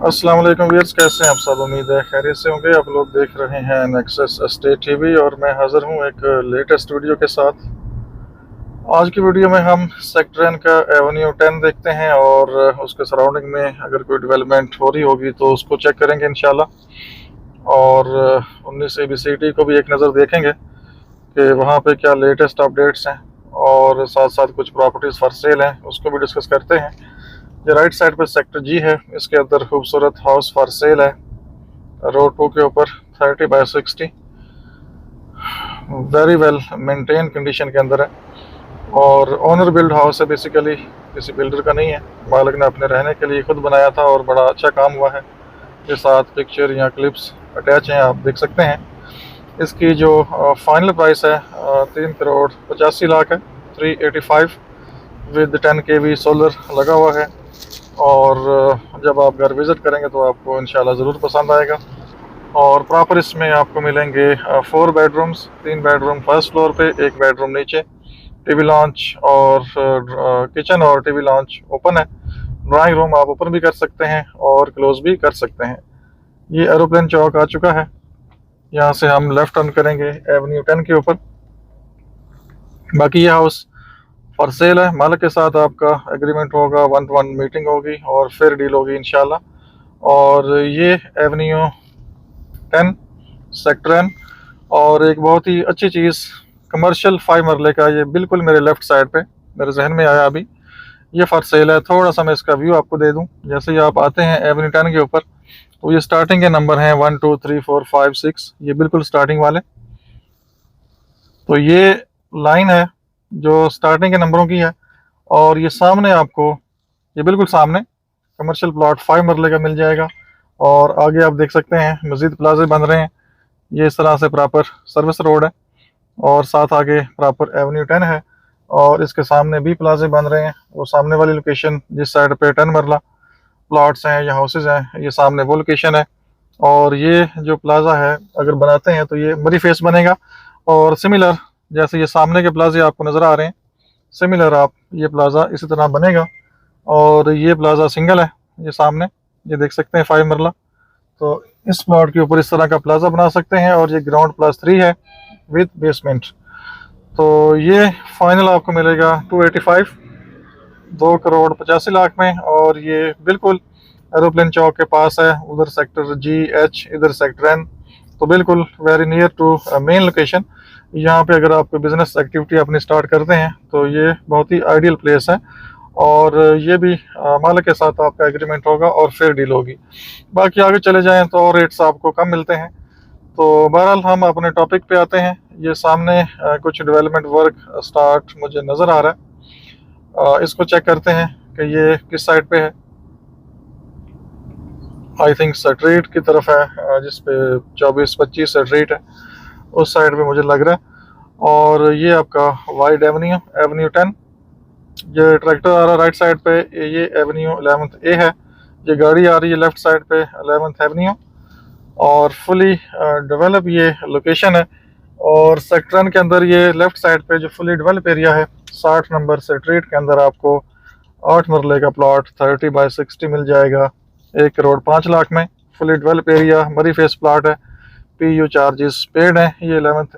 अस्सलाम वालेकुम व्यूअर्स, कैसे हैं आप सब। उम्मीद है खैरियत से होंगे। आप लोग देख रहे हैं नेक्सस एस्टेट टीवी और मैं हाजिर हूं एक लेटेस्ट वीडियो के साथ। आज की वीडियो में हम सेक्टर एन का एवेन्यू 10 देखते हैं और उसके सराउंडिंग में अगर कोई डेवलपमेंट हो रही होगी तो उसको चेक करेंगे इंशाल्लाह। और 19 ABCD को भी एक नज़र देखेंगे कि वहाँ पे क्या लेटेस्ट अपडेट्स हैं और साथ साथ कुछ प्रॉपर्टीज़ फॉर सेल हैं, उसको भी डिस्कस करते हैं। ये राइट साइड पे सेक्टर जी है, इसके अंदर खूबसूरत हाउस फॉर सेल है रोड 2 के ऊपर 30/60, वेरी वेल मेंटेन कंडीशन के अंदर है और ओनर बिल्ड हाउस है। बेसिकली किसी बिल्डर का नहीं है, मालिक ने अपने रहने के लिए खुद बनाया था और बड़ा अच्छा काम हुआ है। ये साथ पिक्चर या क्लिप्स अटैच हैं, आप देख सकते हैं। इसकी जो फाइनल प्राइस है 3,85,00,000 है, 385 विद 10 kV सोलर लगा हुआ है। और जब आप घर विज़िट करेंगे तो आपको इंशाल्लाह ज़रूर पसंद आएगा। और प्रॉपर इसमें आपको मिलेंगे 4 बेडरूम्स, 3 बेडरूम फर्स्ट फ्लोर पे, 1 बेडरूम नीचे, टीवी लॉन्च और किचन और टीवी लॉन्च ओपन है। ड्राइंग रूम आप ओपन भी कर सकते हैं और क्लोज भी कर सकते हैं। ये एरोप्लेन चौक आ चुका है, यहाँ से हम लेफ़्ट टर्न करेंगे एवेन्यू 10 के ऊपर। बाकी ये हाउस फॉर सेल है, मालिक के साथ आपका एग्रीमेंट होगा, 1-to-1 मीटिंग होगी और फिर डील होगी इंशाल्लाह। और ये एवेन्यू 10 सेक्टर एन। और एक बहुत ही अच्छी चीज़, कमर्शियल 5 मरले का, ये बिल्कुल मेरे लेफ़्ट साइड पे मेरे जहन में आया अभी, ये फॉर सेल है। थोड़ा सा मैं इसका व्यू आपको दे दूं। जैसे ही आप आते हैं एवेन्यू 10 के ऊपर तो ये स्टार्टिंग के नंबर हैं 1 2 3 4 5 6, ये बिल्कुल स्टार्टिंग वाले। तो ये लाइन है जो स्टार्टिंग के नंबरों की है। और ये सामने आपको, ये बिल्कुल सामने कमर्शियल प्लॉट 5 मरले का मिल जाएगा। और आगे आप देख सकते हैं मज़ीद प्लाजे बन रहे हैं। ये इस तरह से प्रॉपर सर्विस रोड है और साथ आगे प्रॉपर एवेन्यू 10 है और इसके सामने भी प्लाजे बन रहे हैं। वो सामने वाली लोकेशन जिस साइड पे 10 मरला प्लॉट्स हैं या हाउसेज हैं, ये सामने वो लोकेशन है। और ये जो प्लाजा है अगर बनाते हैं तो ये मरी फेस बनेगा और सिमिलर जैसे ये सामने के प्लाजे आपको नज़र आ रहे हैं, सिमिलर आप ये प्लाजा इसी तरह बनेगा। और ये प्लाजा सिंगल है, ये सामने ये देख सकते हैं 5 मरला। तो इस प्लॉट के ऊपर इस तरह का प्लाजा बना सकते हैं और ये ग्राउंड +3 है विद बेसमेंट। तो ये फाइनल आपको मिलेगा 285, 2,85,00,000 में। और ये बिल्कुल एरोप्लेन चौक के पास है, उधर सेक्टर GH, इधर सेक्टर N, तो बिल्कुल very near to main location. यहाँ पे अगर आप बिज़नेस एक्टिविटी अपनी स्टार्ट करते हैं तो ये बहुत ही आइडियल प्लेस है। और ये भी मालिक के साथ आपका एग्रीमेंट होगा और फिर डील होगी। बाकी आगे चले जाएं तो और रेट्स आपको कम मिलते हैं। तो बहरहाल हम अपने टॉपिक पे आते हैं। ये सामने कुछ डेवलपमेंट वर्क स्टार्ट मुझे नज़र आ रहा है, इसको चेक करते हैं कि ये किस साइड पे है। आई थिंक स्ट्रीट की तरफ है, जिस पे 24-25 स्ट्रीट है, उस साइड पे मुझे लग रहा है। और ये आपका वाइड एवेन्यू, एवेन्यू 10, ये ट्रैक्टर आ रहा है राइट साइड पे, ये एवेन्यू 11th A है। ये गाड़ी आ रही है लेफ्ट साइड पे 11th एवेन्यू और फुली डेवलप ये लोकेशन है। और सेक्टर N के अंदर ये लेफ्ट साइड पे जो फुली डेवलप एरिया है, 60 नंबर स्ट्रीट के अंदर आपको 8 मरले का प्लॉट 30/60 मिल जाएगा, 1,05,00,000 में। फुली डेवलप एरिया, मरी फेस प्लॉट है, PU चार्जेस पेड है। ये 11th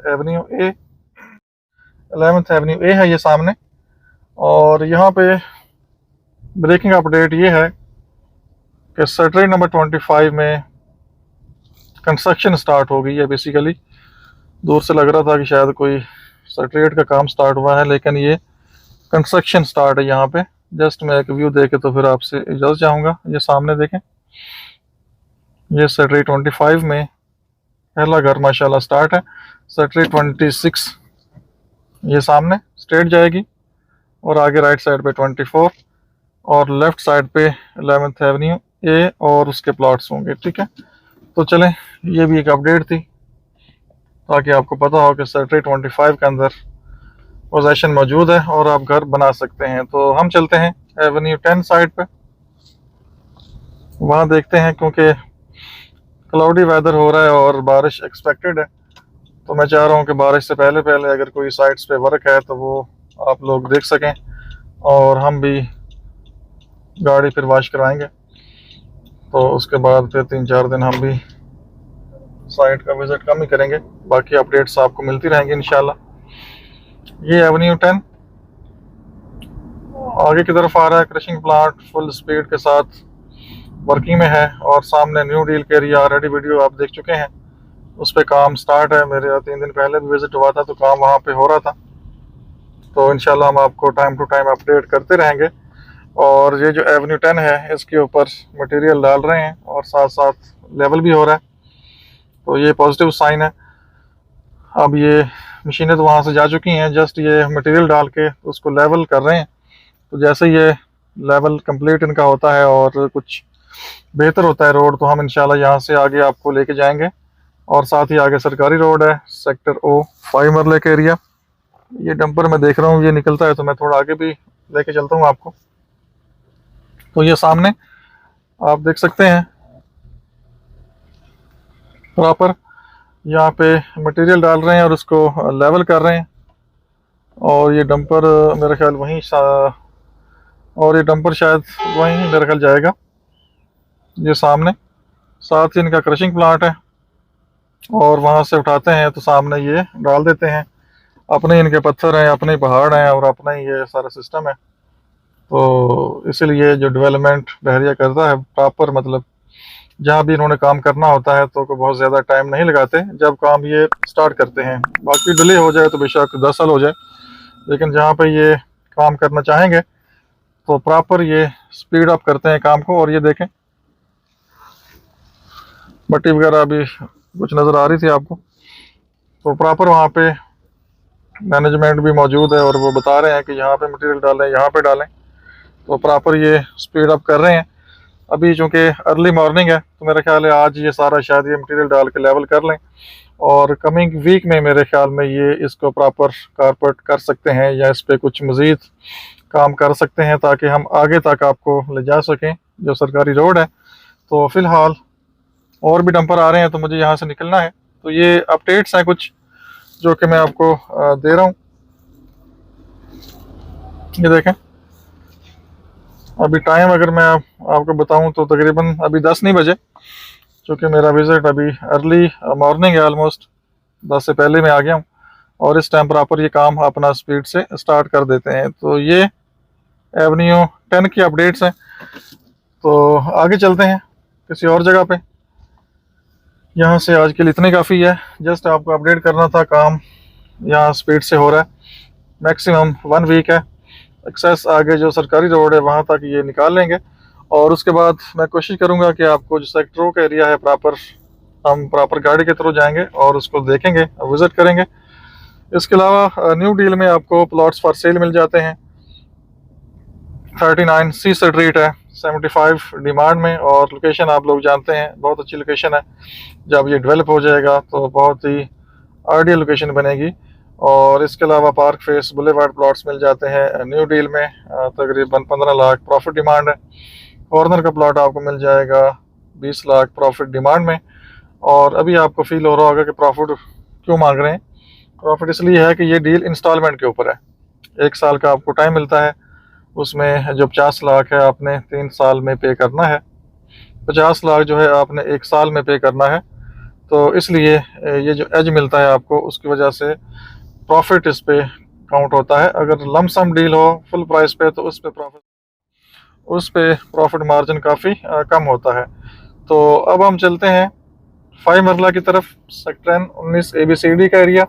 एवेन्यू ए है ये सामने। और यहाँ पे ब्रेकिंग अपडेट ये है कि स्ट्रीट नंबर 25 में कंस्ट्रक्शन स्टार्ट हो गई है। बेसिकली दूर से लग रहा था कि शायद कोई स्ट्रीट का काम स्टार्ट हुआ है, लेकिन ये कंस्ट्रक्शन स्टार्ट है यहाँ पे। जस्ट मैं एक व्यू देके तो फिर आपसे इजाज़त चाहूँगा। ये सामने देखें, ये स्ट्रीट 25 में पहला घर माशाल्लाह स्टार्ट है। स्ट्रीट 26 ये सामने स्ट्रेट जाएगी और आगे राइट साइड पे 24 और लेफ्ट साइड पे 11th एवेन्यू A और उसके प्लॉट्स होंगे। ठीक है, तो चलें, ये भी एक अपडेट थी ताकि आपको पता हो कि स्ट्रीट 25 के अंदर पोजीशन मौजूद है और आप घर बना सकते हैं। तो हम चलते हैं एवेन्यू 10 साइड पे, वहाँ देखते हैं, क्योंकि क्लाउडी वेदर हो रहा है और बारिश एक्सपेक्टेड है। तो मैं चाह रहा हूँ कि बारिश से पहले पहले अगर कोई साइट्स पे वर्क है तो वो आप लोग देख सकें और हम भी गाड़ी फिर वॉश कराएंगे। तो उसके बाद फिर 3-4 दिन हम भी साइट का विज़िट कम ही करेंगे, बाकी अपडेट्स आपको मिलती रहेंगी इंशाल्लाह। ये एवेन्यू 10 आगे की तरफ आ रहा है, क्रशिंग प्लांट फुल स्पीड के साथ वर्किंग में है, और सामने न्यू डील के एरिया ऑलरेडी वीडियो आप देख चुके हैं, उस पर काम स्टार्ट है। मेरे 3 दिन पहले भी विज़िट हुआ था तो काम वहाँ पे हो रहा था। तो इंशाल्लाह हम आपको टाइम टू टाइम अपडेट करते रहेंगे। और ये जो एवेन्यू 10 है इसके ऊपर मटेरियल डाल रहे हैं और साथ साथ लेवल भी हो रहा है, तो ये पॉजिटिव साइन है। अब ये मशीनें तो वहाँ से जा चुकी हैं, जस्ट ये मटेरियल डाल के उसको लेवल कर रहे हैं। तो जैसे ये लेवल कंप्लीट इनका होता है और कुछ बेहतर होता है रोड, तो हम इंशाल्लाह यहाँ से आगे आपको लेके जाएंगे। और साथ ही आगे सरकारी रोड है, सेक्टर ओ 5 मरले के एरिया। ये डंपर मैं देख रहा हूँ ये निकलता है, तो मैं थोड़ा आगे भी लेके चलता हूँ आपको। तो ये सामने आप देख सकते हैं प्रॉपर यहाँ पे मटेरियल डाल रहे हैं और उसको लेवल कर रहे हैं। और ये डंपर मेरा ख्याल वहीं और ये डंपर शायद वहीं मेरा ख्याल जाएगा, ये सामने। साथ ही इनका क्रशिंग प्लांट है और वहाँ से उठाते हैं तो सामने ये डाल देते हैं। अपने इनके पत्थर हैं, अपने पहाड़ हैं और अपना ही ये सारा सिस्टम है। तो इसीलिए जो डेवलपमेंट बहरिया करता है प्रॉपर, मतलब जहाँ भी इन्होंने काम करना होता है तो बहुत ज़्यादा टाइम नहीं लगाते जब काम ये स्टार्ट करते हैं। बाकी डिले हो जाए तो बेशक 10 साल हो जाए, लेकिन जहाँ पे ये काम करना चाहेंगे तो प्रॉपर ये स्पीड अप करते हैं काम को। और ये देखें मट्टी वगैरह अभी कुछ नज़र आ रही थी आपको, तो प्रॉपर वहाँ पे मैनेजमेंट भी मौजूद है और वो बता रहे हैं कि यहाँ पे मटेरियल डालें, यहाँ पे डालें। तो प्रॉपर ये स्पीड अप कर रहे हैं। अभी चूँकि अर्ली मॉर्निंग है तो मेरा ख्याल है आज ये सारा शायद ये मटेरियल डाल के लेवल कर लें, और कमिंग वीक में मेरे ख्याल में ये इसको प्रॉपर कारपेट कर सकते हैं या इस पर कुछ मज़ीद काम कर सकते हैं, ताकि हम आगे तक आपको ले जा सकें जो सरकारी रोड है। तो फ़िलहाल और भी डंपर आ रहे हैं तो मुझे यहाँ से निकलना है। तो ये अपडेट्स हैं कुछ जो कि मैं आपको दे रहा हूँ। ये देखें अभी टाइम अगर मैं आपको बताऊं तो तकरीबन अभी 10 नहीं बजे, क्योंकि मेरा विज़िट अभी अर्ली मॉर्निंग है, ऑलमोस्ट 10 से पहले मैं आ गया हूं। और इस टाइम प्रॉपर ये काम अपना स्पीड से स्टार्ट कर देते हैं। तो ये एवेन्यू 10 की अपडेट्स हैं। तो आगे चलते हैं किसी और जगह पे। यहाँ से आज के लिए इतने काफ़ी है, जस्ट आपको अपडेट करना था। काम यहाँ स्पीड से हो रहा है, मैक्सिमम 1 वीक है। एक्सेस आगे जो सरकारी रोड है वहाँ तक ये निकाल लेंगे, और उसके बाद मैं कोशिश करूँगा कि आपको जो सेक्टरों का एरिया है प्रॉपर हम प्रॉपर गाड़ी के थ्रू जाएंगे और उसको देखेंगे, विज़िट करेंगे। इसके अलावा न्यू डील में आपको प्लॉट्स फॉर सेल मिल जाते हैं। 39 सी स्ट्रीट है, 75 डिमांड में, और लोकेशन आप लोग जानते हैं बहुत अच्छी लोकेशन है। जब ये डेवलप हो जाएगा तो बहुत ही आइडियल लोकेशन बनेगी। और इसके अलावा पार्क फेस बुलेवार्ड प्लॉट्स मिल जाते हैं न्यू डील में, तकरीबन 15 लाख प्रॉफिट डिमांड है। कॉर्नर का प्लॉट आपको मिल जाएगा 20 लाख प्रॉफिट डिमांड में। और अभी आपको फील हो रहा होगा कि प्रॉफिट क्यों मांग रहे हैं। प्रॉफिट इसलिए है कि ये डील इंस्टॉलमेंट के ऊपर है, 1 साल का आपको टाइम मिलता है। उसमें जो 50 लाख है आपने 3 साल में पे करना है, 50 लाख जो है आपने 1 साल में पे करना है। तो इसलिए ये जो एज मिलता है आपको, उसकी वजह से प्रॉफिट इस पे काउंट होता है। अगर लमसम डील हो फुल प्राइस पे तो उस पे प्रॉफिट मार्जिन काफ़ी कम होता है। तो अब हम चलते हैं 5 मरला की तरफ, सेक्टर 19 ABCD का एरिया,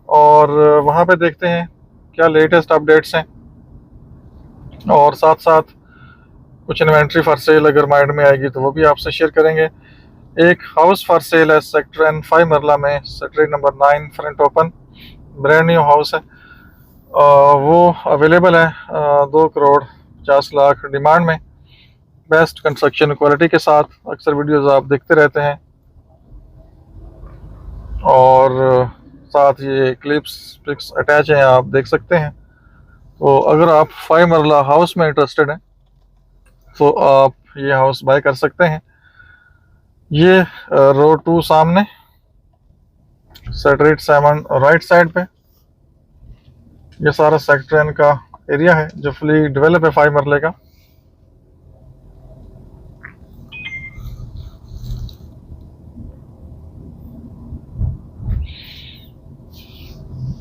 और वहाँ पे देखते हैं क्या लेटेस्ट अपडेट्स हैं। और साथ साथ कुछ इन्वेंट्री फॉर सेल अगर माइंड में आएगी तो वो भी आपसे शेयर करेंगे। एक हाउस फॉर सेल है सेक्टर 5 मरला में, street number 9, front open, brand new house है। वो अवेलेबल है 2 करोड़ 50 लाख डिमांड में, बेस्ट कंस्ट्रक्शन क्वालिटी के साथ। अक्सर वीडियोस आप देखते रहते हैं, और साथ ये क्लिप्स पिक्स अटैच हैं, आप देख सकते हैं। तो अगर आप 5 मरला हाउस में इंटरेस्टेड हैं तो आप ये हाउस बाय कर सकते हैं। ये रोड 2 सामने, स्ट्रीट 7 राइट साइड पे, ये सारा सेक्टर का एरिया है जो फुली डेवलप है 5 मरले का।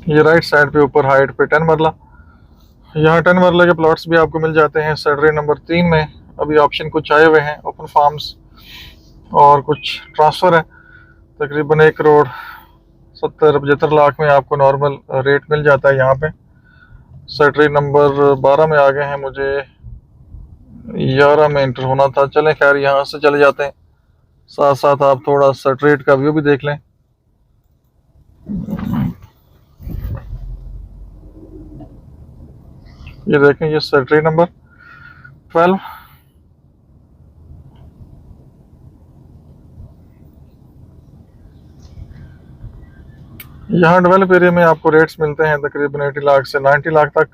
ये राइट साइड पे ऊपर हाइट पे 10 मरला। यहाँ 10 मरले के प्लॉट्स भी आपको मिल जाते हैं सर्वे नंबर 3 में। अभी ऑप्शन कुछ आए हुए हैं, ओपन फार्म्स और कुछ ट्रांसफ़र है। तकरीबन 1 करोड़ 70-75 लाख में आपको नॉर्मल रेट मिल जाता है यहाँ पे। सर्वे नंबर 12 में आ गए हैं, मुझे 11 में इंटर होना था। चलें खैर यहाँ से चले जाते हैं, साथ साथ आप थोड़ा सर्वे का व्यू भी देख लें। ये देखें, ये सर्वे नंबर 12। यहाँ डेवलप एरिया में आपको रेट्स मिलते हैं तकरीबन 80 लाख से 90 लाख तक।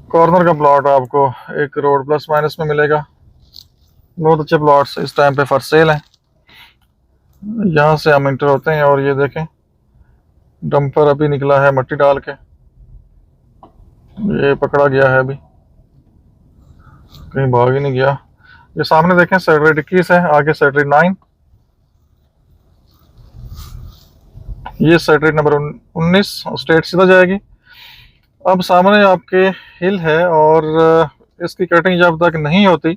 कॉर्नर का प्लॉट आपको 1 करोड़ प्लस माइनस में मिलेगा। बहुत अच्छे प्लॉट्स इस टाइम पे फॉर सेल हैं। यहाँ से हम इंटर होते हैं और ये देखें, डंपर अभी निकला है मट्टी डाल के, ये पकड़ा गया है, अभी कहीं भाग ही नहीं गया। ये सामने देखें सर्वे 21 है, आगे सर्वे 9, ये सर्वे नंबर 19 स्टेट सीधा जाएगी। अब सामने आपके हिल है और इसकी कटिंग जब तक नहीं होती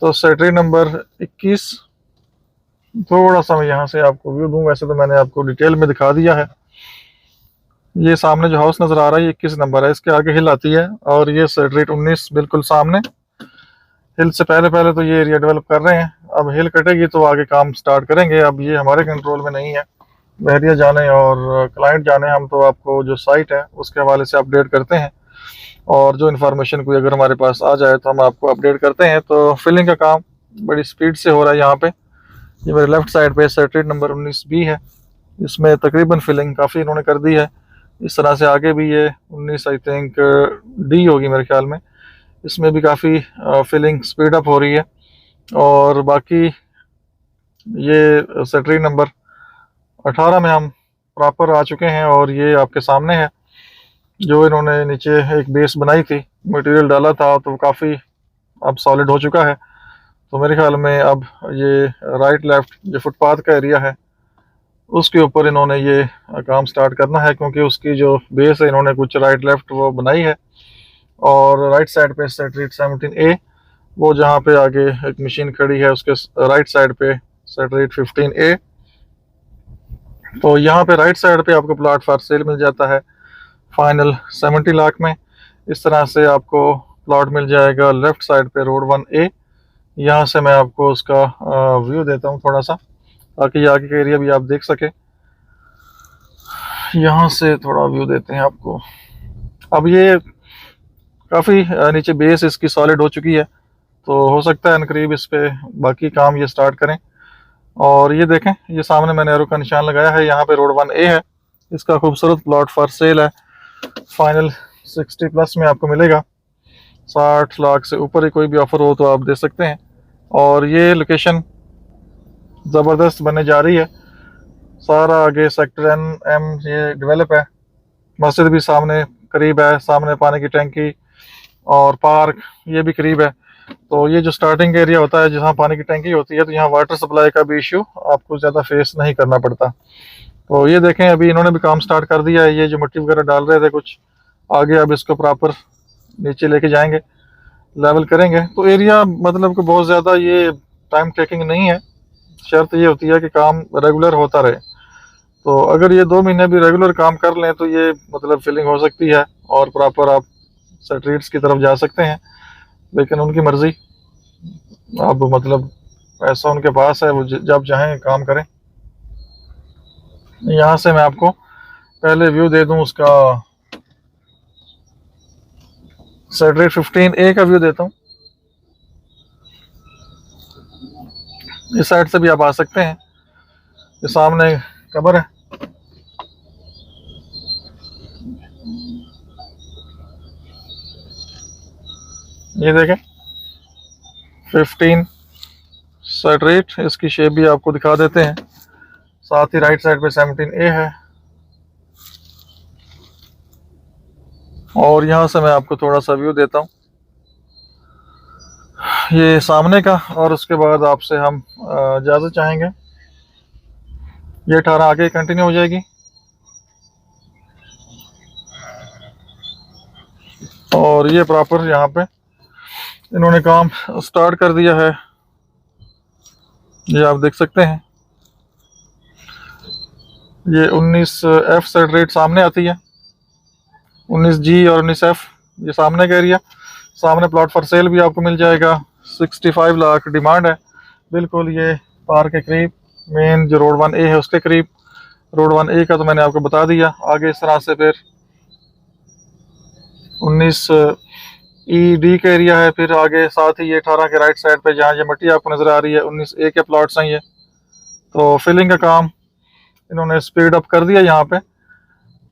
तो सर्वे नंबर 21, थोड़ा सा मैं यहाँ से आपको व्यू दूँ। वैसे तो मैंने आपको डिटेल में दिखा दिया है। ये सामने जो हाउस नज़र आ रहा है ये 21 नंबर है, इसके आगे हिल आती है और ये सर्वे 19 बिल्कुल सामने। हिल से पहले पहले तो ये एरिया डेवलप कर रहे हैं, अब हिल कटेगी तो आगे काम स्टार्ट करेंगे। अब ये हमारे कंट्रोल में नहीं है, बहरिया जाने और क्लाइंट जाने। हम तो आपको जो साइट है उसके हवाले से अपडेट करते हैं और जो इन्फॉर्मेशन कोई अगर हमारे पास आ जाए तो हम आपको अपडेट करते हैं। तो फिलिंग का काम बड़ी स्पीड से हो रहा है यहाँ पे। ये मेरे लेफ़्ट साइड पे सर्वे नंबर 19 भी है, इसमें तकरीबन फिलिंग काफ़ी इन्होंने कर दी है। इस तरह से आगे भी ये 19 आई थिंक डी होगी मेरे ख्याल में, इसमें भी काफ़ी फिलिंग स्पीड अप हो रही है। और बाकी ये सर्वे नंबर 18 में हम प्रॉपर आ चुके हैं और ये आपके सामने है। जो इन्होंने नीचे एक बेस बनाई थी, मटेरियल डाला था, तो काफ़ी अब सॉलिड हो चुका है। तो मेरे ख्याल में अब ये राइट लेफ़्ट जो फुटपाथ का एरिया है उसके ऊपर इन्होंने ये काम स्टार्ट करना है, क्योंकि उसकी जो बेस है इन्होंने कुछ राइट लेफ़्ट वो बनाई है। और राइट साइड पे सर्वे 17A, वो जहाँ पे आगे एक मशीन खड़ी है उसके राइट साइड पे सर्वे 15A। तो यहाँ पे राइट साइड पे आपको प्लॉट फॉर सेल मिल जाता है फाइनल 70 लाख में। इस तरह से आपको प्लॉट मिल जाएगा लेफ़्ट साइड पे रोड 1A। यहाँ से मैं आपको उसका व्यू देता हूँ थोड़ा सा, ताकि आगे का एरिया भी आप देख सकें। यहाँ से थोड़ा व्यू देते हैं आपको। अब ये काफ़ी नीचे बेस इसकी सॉलिड हो चुकी है, तो हो सकता है अनकरीब इस पे बाकी काम ये स्टार्ट करें। और ये देखें, ये सामने मैंने एरो का निशान लगाया है, यहाँ पे रोड 1A है। इसका खूबसूरत प्लॉट फॉर सेल है, फाइनल 60 प्लस में आपको मिलेगा। 60 लाख से ऊपर ही कोई भी ऑफ़र हो तो आप दे सकते हैं। और ये लोकेशन ज़बरदस्त बनने जा रही है। सारा आगे सेक्टर NM ये डेवलप है, मस्जिद भी सामने करीब है, सामने पानी की टैंकी और पार्क ये भी करीब है। तो ये जो स्टार्टिंग एरिया होता है जहाँ पानी की टैंकी होती है, तो यहाँ वाटर सप्लाई का भी इशू आपको ज़्यादा फेस नहीं करना पड़ता। तो ये देखें, अभी इन्होंने भी काम स्टार्ट कर दिया है। ये जो मिट्टी वगैरह डाल रहे थे कुछ आगे, अब इसको प्रॉपर नीचे लेके जाएंगे, लेवल करेंगे। तो एरिया मतलब कि बहुत ज़्यादा ये टाइम टेकिंग नहीं है, शर्त ये होती है कि काम रेगुलर होता रहे। तो अगर ये 2 महीने भी रेगुलर काम कर लें तो ये मतलब फिलिंग हो सकती है और प्रॉपर आप स्ट्रीट्स की तरफ जा सकते हैं। लेकिन उनकी मर्ज़ी, अब मतलब पैसा उनके पास है, वो जब चाहें काम करें। यहाँ से मैं आपको पहले व्यू दे दूँ उसका, सर्वे 15A का व्यू देता हूँ। इस साइड से भी आप आ सकते हैं, ये सामने कबर है। ये देखें 15 सर्वे, इसकी शेप भी आपको दिखा देते हैं। साथ ही राइट साइड पे 17A है। और यहाँ से मैं आपको थोड़ा सा व्यू देता हूँ ये सामने का, और उसके बाद आपसे हम इजाज़त चाहेंगे। ये 18 आगे कंटिन्यू हो जाएगी। और ये प्रॉपर यहाँ पे इन्होंने काम स्टार्ट कर दिया है, ये आप देख सकते हैं। ये 19F सेट रेट सामने आती है, 19G और 19F ये सामने का एरिया। सामने प्लॉट फॉर सेल भी आपको मिल जाएगा, 65 लाख डिमांड है। बिल्कुल ये पार के करीब, मेन जो रोड 1A है उसके करीब। रोड 1A का तो मैंने आपको बता दिया। आगे इस तरह से फिर 19ED का एरिया है, फिर आगे साथ ही ये 18 के राइट साइड पे जहाँ ये मट्टी आपको नज़र आ रही है 19A के प्लॉट्स हैं ये। तो फिलिंग का काम इन्होंने स्पीड अप कर दिया यहाँ पे।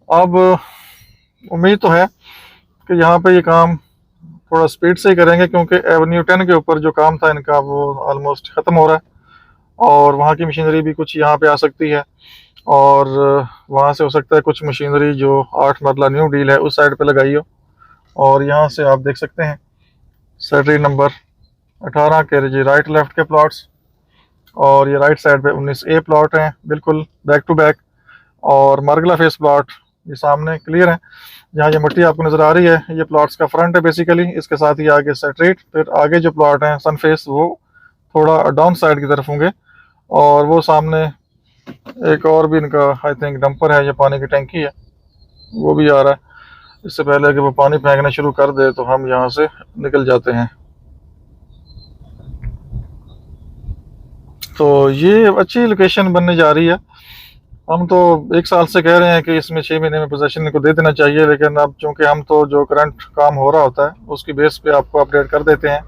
अब उम्मीद तो है कि यहाँ पे ये काम थोड़ा स्पीड से ही करेंगे, क्योंकि एवेन्यू 10 के ऊपर जो काम था इनका वो ऑलमोस्ट ख़त्म हो रहा है और वहाँ की मशीनरी भी कुछ यहाँ पे आ सकती है और वहाँ से हो सकता है कुछ मशीनरी जो 8 मरला न्यू डील है उस साइड पे लगाई हो। और यहाँ से आप देख सकते हैं सर्टरी नंबर 18 के जी राइट लेफ्ट के प्लॉट्स, और ये राइट साइड पे 19A प्लॉट हैं बिल्कुल बैक टू बैक। और मार्गला फेस प्लॉट ये सामने क्लियर है, जहाँ ये मट्टी आपको नज़र आ रही है ये प्लॉट्स का फ्रंट है बेसिकली। इसके साथ ही आगे सेटरेट, फिर आगे जो प्लॉट हैं सन फेस वो थोड़ा डाउन साइड की तरफ होंगे। और वो सामने एक और भी इनका आई थिंक डंपर है, ये पानी की टैंकी है, वो भी आ रहा है। इससे पहले कि वो पानी फेंकना शुरू कर दे तो हम यहाँ से निकल जाते हैं। तो ये अच्छी लोकेशन बनने जा रही है। हम तो 1 साल से कह रहे हैं कि इसमें 6 महीने में पोजीशन को दे देना चाहिए, लेकिन अब चूंकि हम तो जो करंट काम हो रहा होता है उसकी बेस पे आपको अपडेट कर देते हैं।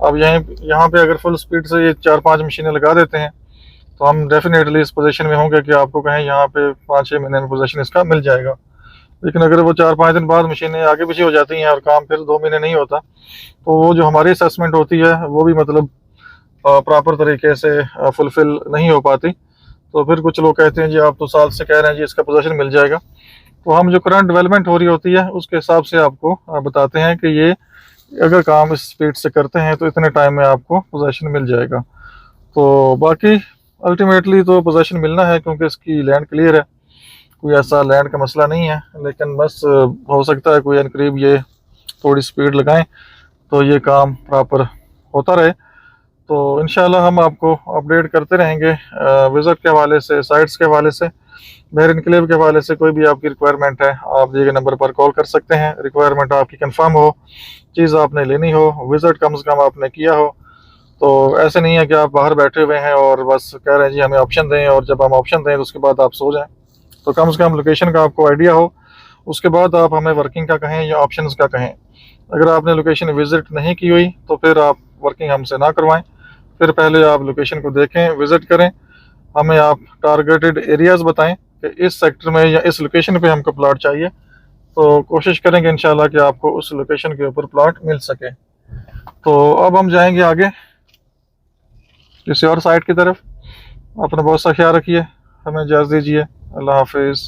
अब यहाँ पे अगर फुल स्पीड से ये 4-5 मशीनें लगा देते हैं तो हम डेफिनेटली इस पोजीशन में होंगे कि आपको कहें यहाँ पे 5-6 महीने में पोजीशन इसका मिल जाएगा। लेकिन अगर वो 4-5 दिन बाद मशीनें आगे पीछे हो जाती हैं और काम फिर 2 महीने नहीं होता, तो वो जो हमारी असेसमेंट होती है वो भी मतलब प्रॉपर तरीके से फुलफिल नहीं हो पाती। तो फिर कुछ लोग कहते हैं जी आप तो साल से कह रहे हैं जी इसका पोजीशन मिल जाएगा। तो हम जो करंट डेवलपमेंट हो रही होती है उसके हिसाब से आपको बताते हैं कि ये अगर काम इस स्पीड से करते हैं तो इतने टाइम में आपको पोजीशन मिल जाएगा। तो बाकी अल्टीमेटली तो पोजीशन मिलना है, क्योंकि इसकी लैंड क्लियर है, कोई ऐसा लैंड का मसला नहीं है। लेकिन बस हो सकता है कोई करीब ये थोड़ी स्पीड लगाएं तो ये काम प्रॉपर होता रहे। तो इंशाल्लाह हम आपको अपडेट करते रहेंगे विज़िट के हवाले से, साइट्स के हवाले से, मेहर इनकलेव के हवाले से। कोई भी आपकी रिक्वायरमेंट है आप दिए गए नंबर पर कॉल कर सकते हैं। रिक्वायरमेंट आपकी कंफर्म हो, चीज़ आपने लेनी हो, विज़िट कम से कम आपने किया हो। तो ऐसे नहीं है कि आप बाहर बैठे हुए हैं और बस कह रहे हैं जी हमें ऑप्शन दें, और जब हम ऑप्शन दें तो उसके बाद आप सो जाएं। तो कम से कम लोकेशन का आपको आइडिया हो, उसके बाद आप हमें वर्किंग का कहें या ऑप्शंस का कहें। अगर आपने लोकेशन विज़िट नहीं की हुई तो फिर आप वर्किंग हमसे ना करवाएं, फिर पहले आप लोकेशन को देखें, विज़िट करें, हमें आप टारगेटेड एरियाज़ बताएं कि इस सेक्टर में या इस लोकेशन पे हमको प्लॉट चाहिए। तो कोशिश करेंगे इंशाल्लाह कि आपको उस लोकेशन के ऊपर प्लॉट मिल सके। तो अब हम जाएंगे आगे किसी और साइट की तरफ। अपना बहुत सा ख्याल रखिए, हमें इजाज़त दीजिए। अल्लाह हाफिज़।